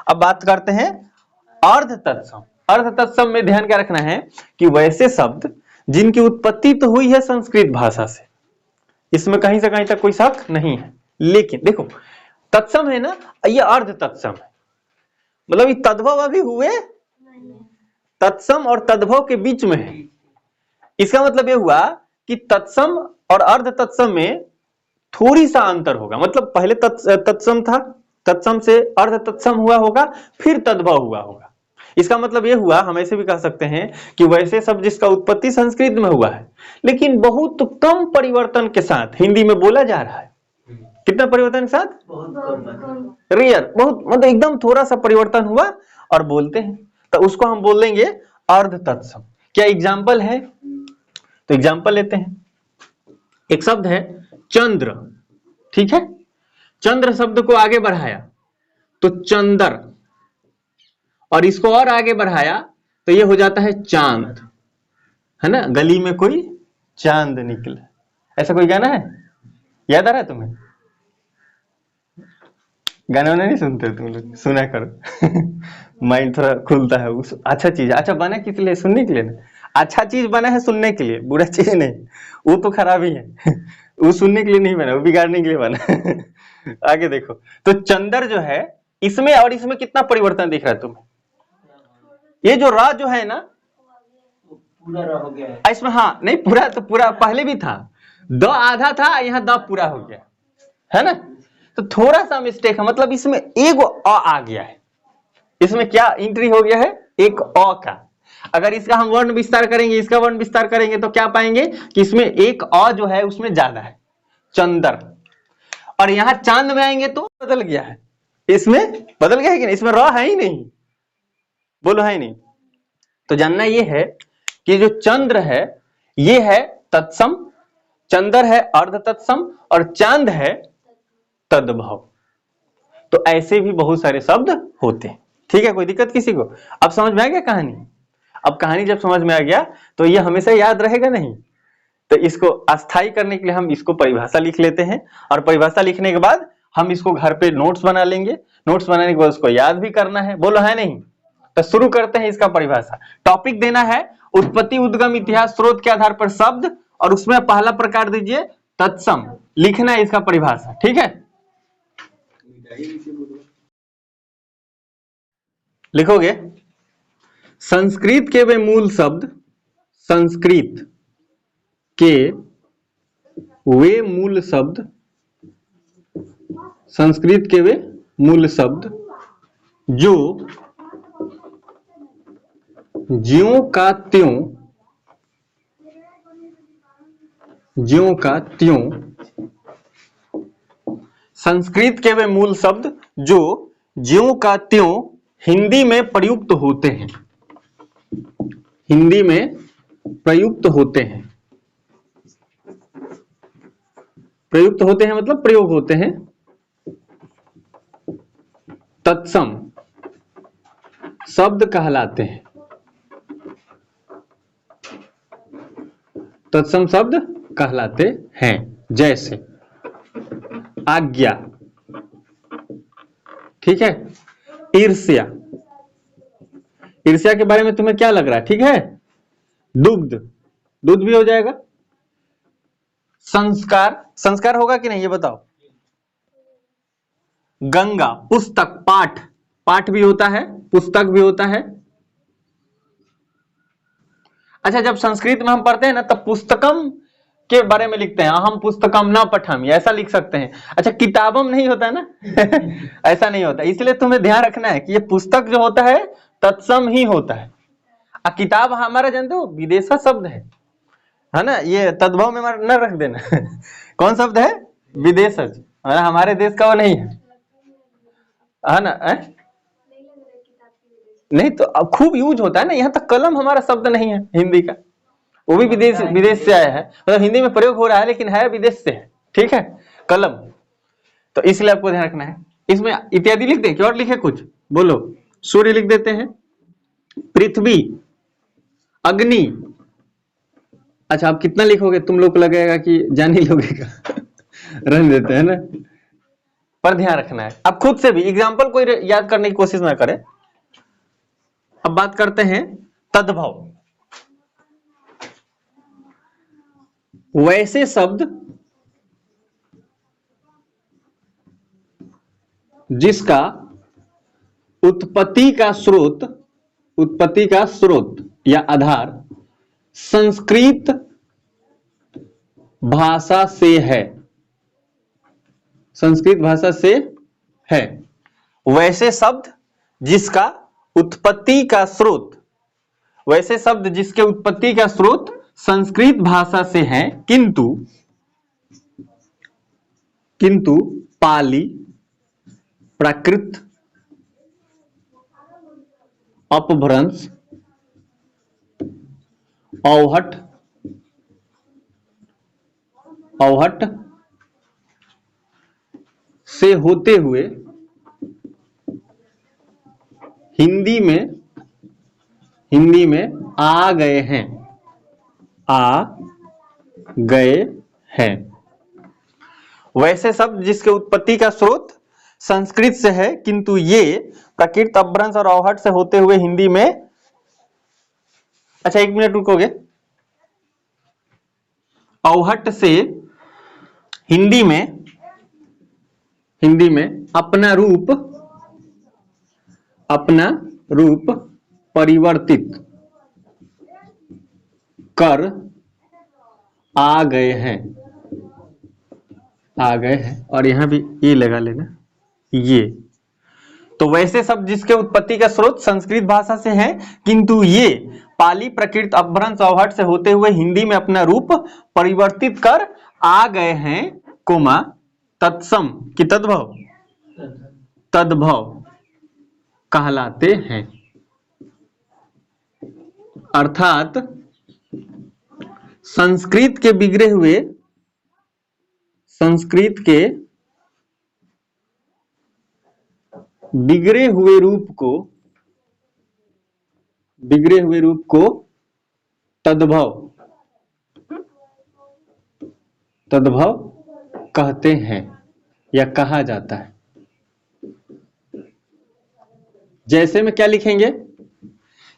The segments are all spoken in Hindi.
अब बात करते हैं अर्ध तत्सम। अर्ध तत्सम में ध्यान क्या रखना है कि वैसे शब्द जिनकी उत्पत्ति तो हुई है संस्कृत भाषा से, इसमें कहीं से कहीं तक कोई शक नहीं है, लेकिन देखो तत्सम है ना, ये अर्ध तत्सम है, मतलब ये तद्भव अभी हुए तत्सम और तद्भव के बीच में है। इसका मतलब यह हुआ कि तत्सम और अर्ध तत्सम में थोड़ी सा अंतर होगा, मतलब पहले तत्सम था, तत्सम से अर्ध तत्सम हुआ होगा, फिर तद्भव हुआ होगा। इसका मतलब यह हुआ, हम ऐसे भी कह सकते हैं कि वैसे शब्द जिसका उत्पत्ति संस्कृत में हुआ है लेकिन बहुत कम परिवर्तन के साथ हिंदी में बोला जा रहा है। कितना परिवर्तन के साथ? रेयर, बहुत, मतलब एकदम थोड़ा सा परिवर्तन हुआ और बोलते हैं, तो उसको हम बोल देंगे अर्ध तत्सम। क्या एग्जाम्पल है? तो एग्जाम्पल लेते हैं। एक शब्द है चंद्र, ठीक है, चंद्र शब्द को आगे बढ़ाया तो चंदर, और इसको और आगे बढ़ाया तो ये हो जाता है चांद, है ना। गली में कोई चांद निकला, ऐसा कोई गाना है, याद आ रहा है तुम्हें? गाना वाना नहीं सुनते तुम लोग? सुना करो माइंड थोड़ा खुलता है। उस अच्छा चीज, अच्छा बना किस लिए? सुनने के लिए ना। अच्छा चीज बना है सुनने के लिए, बुरा चीज नहीं, वो तो खराब ही है वो सुनने के लिए नहीं बना, वो बिगाड़ने के लिए बना आगे देखो, तो चंदर जो है इसमें और इसमें कितना परिवर्तन दिख रहा है तुम्हें? ये जो रा जो है ना, पूरा रा हो गया है इसमें, हाँ नहीं पूरा, तो पूरा पहले भी था, द आधा था, यहाँ द पूरा हो गया है ना। तो थोड़ा सा मिस्टेक है, मतलब इसमें एक आ गया है, इसमें क्या एंट्री हो गया है? एक अ का। अगर इसका हम वर्ण विस्तार करेंगे, इसका वर्ण विस्तार करेंगे तो क्या पाएंगे कि इसमें एक अ जो है उसमें ज्यादा है, चंदर। और यहां चांद में आएंगे तो बदल गया है, इसमें बदल गया है कि नहीं? इसमें र है ही नहीं, बोलो है ही नहीं। तो जानना यह है कि जो चंद्र है ये है तत्सम, चंदर है अर्ध तत्सम, और चांद है तद्भव। तो ऐसे भी बहुत सारे शब्द होते हैं, ठीक है, कोई दिक्कत किसी को? अब समझ में आ गया कहानी? अब कहानी जब समझ में आ गया तो ये हमेशा याद रहेगा नहीं, तो इसको अस्थायी करने के लिए हम इसको परिभाषा लिख लेते हैं, और परिभाषा लिखने के बाद हम इसको घर पे नोट्स बना लेंगे, नोट्स बनाने के बाद उसको याद भी करना है, बोलो है नहीं। तो शुरू करते हैं इसका परिभाषा। टॉपिक देना है उत्पत्ति, उद्गम, इतिहास, स्रोत के आधार पर शब्द, और उसमें पहला प्रकार दीजिए तत्सम, लिखना है इसका परिभाषा, ठीक है? लिखोगे? संस्कृत के वे मूल शब्द, संस्कृत के वे मूल शब्द, संस्कृत के वे मूल शब्द जो ज्यों का त्यों, ज्यों का त्यों, संस्कृत के वे मूल शब्द जो ज्यों का त्यों हिंदी में प्रयुक्त होते हैं, हिंदी में प्रयुक्त होते हैं, प्रयुक्त होते हैं मतलब प्रयोग होते हैं, तत्सम शब्द कहलाते हैं, तत्सम शब्द कहलाते हैं। जैसे आज्ञा, ठीक है, ईर्ष्या, ईर्ष्या के बारे में तुम्हें क्या लग रहा है? ठीक है, दुग्ध, दूध भी हो जाएगा। संस्कार, संस्कार होगा कि नहीं ये बताओ? गंगा, पुस्तक, पाठ, पाठ भी होता है, पुस्तक भी होता है। अच्छा, जब संस्कृत में हम पढ़ते हैं ना तब पुस्तकम के बारे में लिखते हैं, अहम पुस्तकम न पठामि, ऐसा लिख सकते हैं। अच्छा, किताबम नहीं होता ना ऐसा नहीं होता, इसलिए तुम्हें ध्यान रखना है कि ये पुस्तक जो होता है तत्सम ही होता है। किताब हमारा जानते हो विदेशा शब्द है ना, ये तद्भव में न रख देना कौन शब्द है? विदेशज, हमारे देश का वो नहीं है ना, नहीं तो अब खूब यूज होता है ना, यहाँ तक कलम हमारा शब्द नहीं है हिंदी का, वो भी विदेश से आया है, मतलब हिंदी में प्रयोग हो रहा है लेकिन है विदेश से है, ठीक है, कलम। तो इसलिए आपको ध्यान रखना है। इसमें इत्यादि लिख दें कि और लिखे कुछ? बोलो। सूर्य लिख देते हैं, पृथ्वी, अग्नि। अच्छा, आप कितना लिखोगे? तुम लोग को लगेगा कि जान ही लोगे का रहने देते हैं ना, पर ध्यान रखना है। अब खुद से भी एग्जाम्पल कोई याद करने की कोशिश ना करें। अब बात करते हैं तद्भव। वैसे शब्द जिसका उत्पत्ति का स्रोत या आधार संस्कृत भाषा से है, संस्कृत भाषा से है। वैसे शब्द जिसका उत्पत्ति का स्रोत, वैसे शब्द जिसके उत्पत्ति का स्रोत संस्कृत भाषा से है, किंतु पाली, प्राकृत, अपभ्रंश, औहट से होते हुए हिंदी में आ गए हैं। वैसे शब्द जिसके उत्पत्ति का स्रोत संस्कृत से है, किंतु ये प्राकृत, अपभ्रंश और औहट से होते हुए हिंदी में, अच्छा 1 मिनट रुकोगे, औहट से हिंदी में अपना रूप परिवर्तित कर आ गए हैं। और यहां भी ये लगा लेना, ये तो वैसे शब्द जिसके उत्पत्ति का स्रोत संस्कृत भाषा से है, किंतु ये पाली, प्राकृत, अपभ्रंश, औहट से होते हुए हिंदी में अपना रूप परिवर्तित कर आ गए हैं, कोमा तत्सम की तद्भव कहलाते हैं। अर्थात संस्कृत के बिगड़े हुए रूप को तद्भव कहते हैं या कहा जाता है। जैसे में क्या लिखेंगे,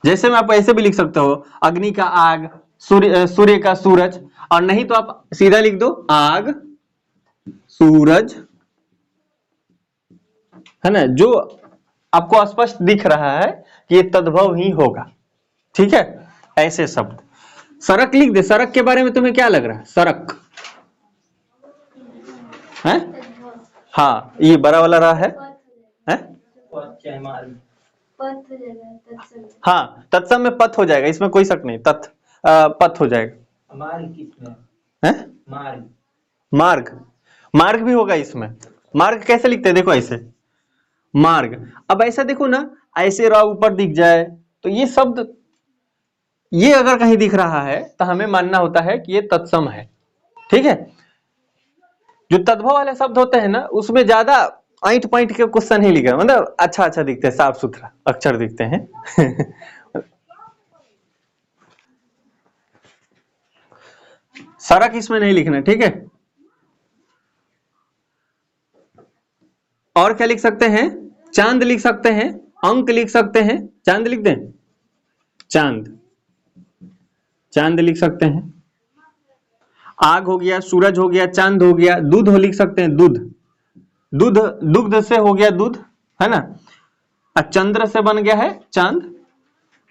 जैसे में आप ऐसे भी लिख सकते हो, अग्नि का आग, सूर्य का सूरज, और नहीं तो आप सीधा लिख दो आग, सूरज, है ना, जो आपको स्पष्ट दिख रहा है कि ये तद्भव ही होगा। ठीक है, ऐसे शब्द। सड़क लिख दे, सड़क के बारे में तुम्हें क्या लग रहा है? सड़क है, हाँ ये बड़ा वाला रहा है? हाँ तत्सम में पथ हो जाएगा, इसमें कोई शक नहीं, पथ हो जाएगा। मार्ग किसमें है? मार्ग भी होगा इसमें। मार्ग कैसे लिखते हैं, देखो ऐसे मार्ग। अब ऐसा देखो ना, ऐसे रा ऊपर दिख जाए तो ये शब्द, ये अगर कहीं दिख रहा है तो हमें मानना होता है कि ये तत्सम है। ठीक है, जो तद्भव वाले शब्द होते हैं ना, उसमें ज्यादा ऐंठ पैंठ के क्वेश्चन ही लिखा, मतलब अच्छा दिखते हैं, साफ सुथरा अक्षर दिखते हैं। सड़क इसमें नहीं लिखना, ठीक है। और क्या लिख सकते हैं? चांद लिख सकते हैं, अंक लिख सकते हैं। चांद लिख दें, चांद लिख सकते हैं। आग हो गया, सूरज हो गया, चांद हो गया, दूध हो लिख सकते हैं, दुग्ध से हो गया दूध, है ना। चंद्र से बन गया है चांद।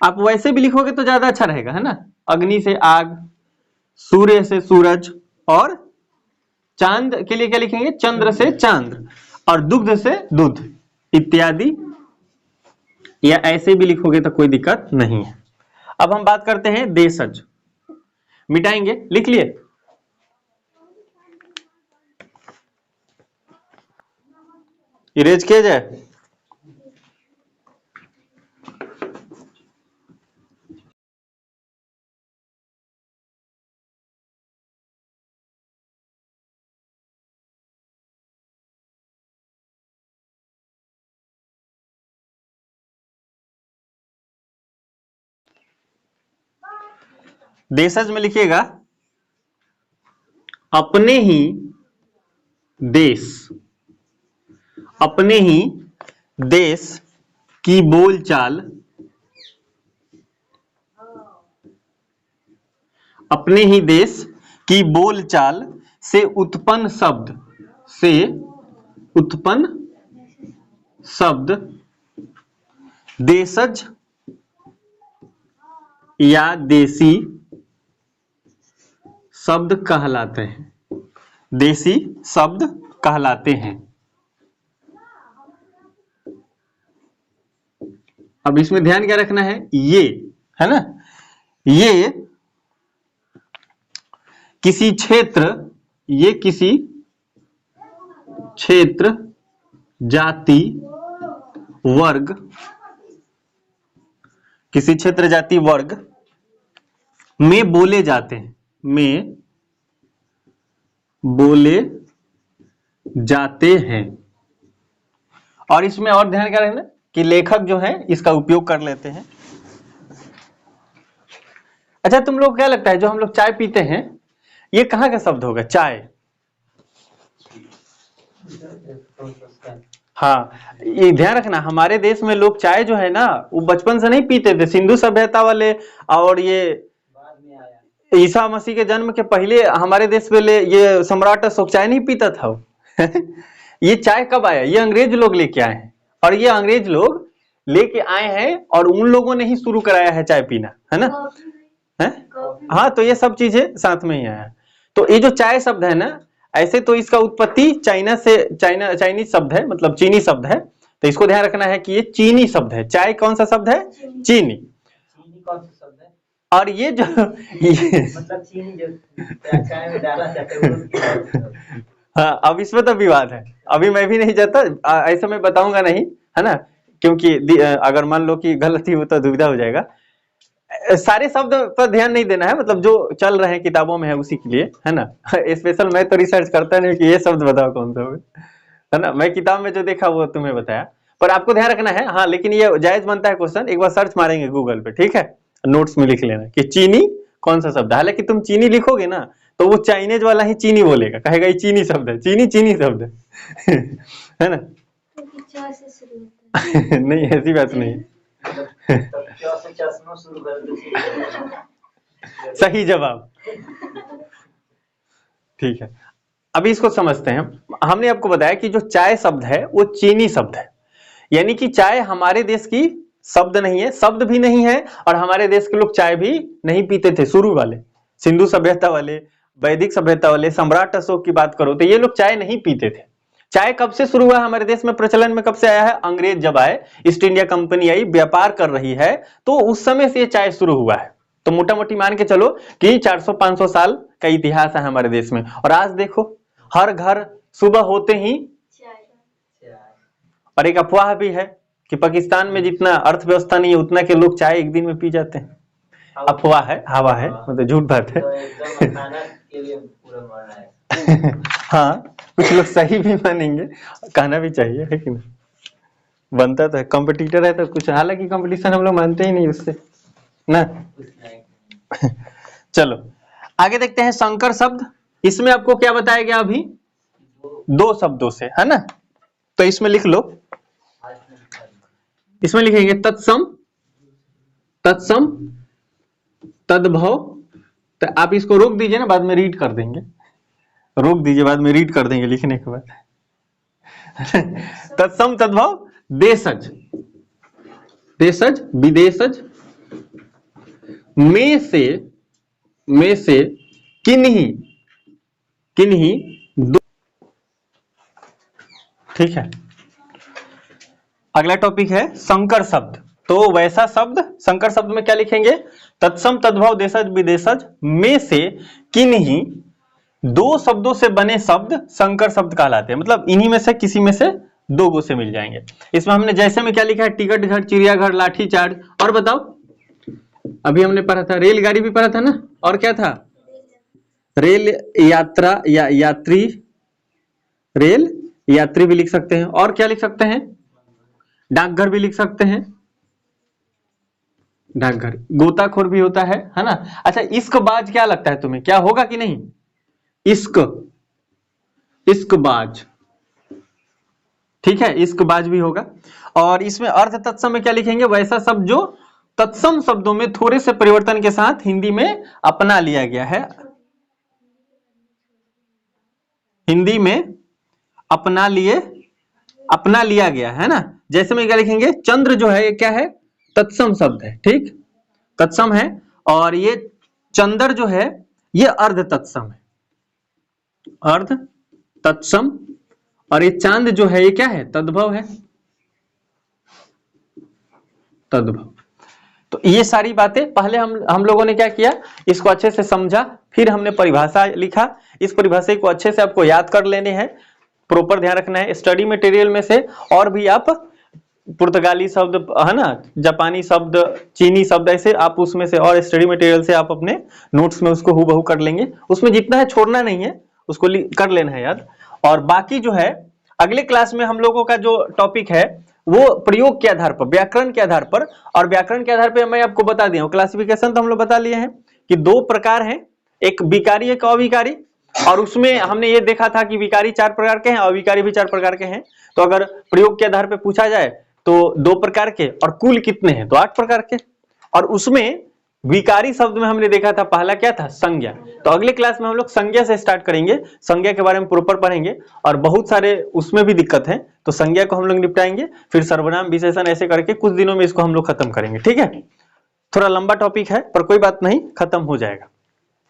आप वैसे भी लिखोगे तो ज्यादा अच्छा रहेगा, है ना। अग्नि से आग, सूर्य से सूरज, और चांद के लिए क्या लिखेंगे? चंद्र से चांद, और दुग्ध से दूध इत्यादि। या ऐसे भी लिखोगे तो कोई दिक्कत नहीं है। अब हम बात करते हैं देशज। मिटाएंगे, लिख लिए? इरेज किया जाए? देशज में लिखिएगा अपने ही देश, अपने ही देश की बोलचाल, अपने ही देश की बोलचाल से उत्पन्न शब्द देशज या देसी शब्द कहलाते हैं। देसी शब्द कहलाते हैं। अब इसमें ध्यान क्या रखना है, ये है ना, ये किसी क्षेत्र, ये किसी क्षेत्र, जाति, वर्ग, किसी क्षेत्र जाति वर्ग में बोले जाते हैं, में बोले जाते हैं। और इसमें और ध्यान क्या रखना कि लेखक जो है इसका उपयोग कर लेते हैं। अच्छा, तुम लोग क्या लगता है जो हम लोग चाय पीते हैं ये कहाँ का शब्द होगा, चाय? हाँ, ये ध्यान रखना, हमारे देश में लोग चाय जो है ना वो बचपन से नहीं पीते थे। सिंधु सभ्यता वाले और ये बाद में आया। ईसा मसीह के जन्म के पहले हमारे देश में ये सम्राट अशोक चाय नहीं पीता था ये चाय कब आया, ये अंग्रेज लोग लेके आए हैं। और ये अंग्रेज लोग लेके आए हैं और उन लोगों ने ही शुरू कराया है चाय पीना, है ना, है? हाँ, तो ये सब चीजें साथ में ही आया। तो ये जो चाय शब्द है ना, ऐसे तो इसका उत्पत्ति चाइनीज शब्द है, मतलब चीनी शब्द है। तो इसको ध्यान रखना है कि ये चीनी शब्द है। चाय कौन सा शब्द है, चीनी। चीनी कौन सा शब्द है? और ये जो मतलब चीनी जो चाय में डाला जाता है। हाँ, अब इसमें तो विवाद है, अभी मैं भी नहीं जाता, ऐसा मैं बताऊंगा नहीं, है ना, क्योंकि अगर मान लो कि गलती हो तो दुविधा हो जाएगा। सारे शब्द पर ध्यान नहीं देना है, मतलब जो चल रहे हैं किताबों में है उसी के लिए, है ना। स्पेशल मैं तो रिसर्च करता नहीं कि ये शब्द बताओ कौन सा है ना, मैं किताब में जो देखा वो तुम्हें बताया। पर आपको ध्यान रखना है, हाँ, लेकिन ये जायज बनता है क्वेश्चन, एक बार सर्च मारेंगे गूगल पे, ठीक है, नोट्स में लिख लेना कि चीनी कौन सा शब्द है। हालांकि तुम चीनी लिखोगे ना तो वो चाइनीज वाला ही चीनी बोलेगा, कहेगा ये चीनी शब्द है, चीनी शब्द है है ना। नहीं, ऐसी बात नहीं। सही जवाब, ठीक है। अभी इसको समझते हैं। हमने आपको बताया कि जो चाय शब्द है वो चीनी शब्द है, यानी कि चाय हमारे देश की शब्द नहीं है, शब्द भी नहीं है, और हमारे देश के लोग चाय भी नहीं पीते थे। शुरू वाले सिंधु सभ्यता वाले, वैदिक सभ्यता वाले, सम्राट अशोक की बात करो तो ये लोग चाय नहीं पीते थे। चाय कब से शुरू हुआ हमारे देश में, प्रचलन में कब से आया है? अंग्रेज जब आए, ईस्ट इंडिया कंपनी आई, व्यापार कर रही है, तो उस समय से ये चाय शुरू हुआ है। तो मोटा मोटी मान के चलो कि 400-500 साल का इतिहास है हमारे देश में। और आज देखो हर घर सुबह होते ही, और एक अफवाह भी है कि पाकिस्तान में जितना अर्थव्यवस्था नहीं है उतना के लोग चाय एक दिन में पी जाते हैं। अफवाह है, हवा है, मतलब झूठ बात है। हाँ, कुछ लोग सही भी मानेंगे, कहना भी चाहिए, है कि नहीं, बनता तो है, कंपटीटर है तो कुछ, हालांकि कंपटीशन हम लोग मानते ही नहीं उससे ना। चलो आगे देखते हैं संकर शब्द। इसमें आपको क्या बताया गया अभी, 2 शब्दों से, है ना। तो इसमें लिख लो, इसमें लिखेंगे तत्सम, तत्सम, तद्भव। तो आप इसको रोक दीजिए ना, बाद में रीड कर देंगे, रोक दीजिए, बाद में रीड कर देंगे लिखने के बाद। तत्सम, तद्भव, देशज, देशज, विदेशज, में से किन्हीं दो, ठीक है। अगला टॉपिक है संकर शब्द। तो वैसा शब्द, संकर शब्द में क्या लिखेंगे, तत्सम, तद्भव, देशज, विदेशज में से किन्हीं 2 शब्दों से बने शब्द संकर शब्द कहलाते हैं। मतलब इन्हीं में से किसी में से 2 गो से मिल जाएंगे। इसमें हमने जैसे में क्या लिखा है, टिकट घर, चिड़ियाघर, लाठी चार्ज। और बताओ, अभी हमने पढ़ा था रेलगाड़ी भी पढ़ा था ना, और क्या था, रेल यात्रा या यात्री, रेल यात्री भी लिख सकते हैं। और क्या लिख सकते हैं, डाकघर भी लिख सकते हैं, डाकघर। गोताखोर भी होता है ना। अच्छा, इश्कबाज क्या लगता है तुम्हें, क्या होगा कि नहीं, इश्कबाज, ठीक है, इसके बाद भी होगा। और इसमें अर्थ तत्सम में क्या लिखेंगे, वैसा शब्द जो तत्सम शब्दों में थोड़े से परिवर्तन के साथ हिंदी में अपना लिया गया है, हिंदी में अपना लिया गया है ना। जैसे में क्या लिखेंगे, चंद्र जो है ये क्या है, तत्सम शब्द है, ठीक, तत्सम है। और ये चंद्र जो है ये अर्ध तत्सम है, अर्ध तत्सम। और ये चांद जो है ये क्या है, तद्भव है, तद्भव। तो ये सारी बातें पहले हम लोगों ने क्या किया, इसको अच्छे से समझा, फिर हमने परिभाषा लिखा। इस परिभाषा को अच्छे से आपको याद कर लेने हैं, प्रॉपर ध्यान रखना है। स्टडी मटेरियल में से और भी आप पुर्तगाली शब्द है ना, जापानी शब्द, चीनी शब्द, ऐसे आप उसमें से और स्टडी मटेरियल से आप अपने नोट्स में उसको हूबहू कर लेंगे। उसमें जितना है छोड़ना नहीं है, उसको कर लेना है याद। और बाकी जो है अगले क्लास में हम लोगों का जो टॉपिक है वो प्रयोग के आधार पर, व्याकरण के आधार पर, और व्याकरण के आधार पर मैं आपको बता दिया हूं, क्लासिफिकेशन तो हम लोग बता लिए हैं कि दो प्रकार हैं, एक विकारी एक अविकारी। और उसमें हमने ये देखा था कि विकारी 4 प्रकार के हैं, अविकारी भी 4 प्रकार के हैं। तो अगर प्रयोग के आधार पर पूछा जाए तो 2 प्रकार के, और कुल कितने हैं तो 8 प्रकार के। और उसमें विकारी शब्द में हमने देखा था पहला क्या था, संज्ञा। तो अगले क्लास में हम लोग संज्ञा से स्टार्ट करेंगे, संज्ञा के बारे में प्रॉपर पढ़ेंगे। और बहुत सारे उसमें भी दिक्कत है, तो संज्ञा को हम लोग निपटाएंगे, फिर सर्वनाम विशेषण, ऐसे करके कुछ दिनों में इसको हम लोग खत्म करेंगे। ठीक है, थोड़ा लंबा टॉपिक है पर कोई बात नहीं, खत्म हो जाएगा,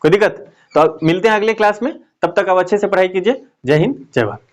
कोई दिक्कत। तो मिलते हैं अगले क्लास में, तब तक आप अच्छे से पढ़ाई कीजिए। जय हिंद, जय भारत।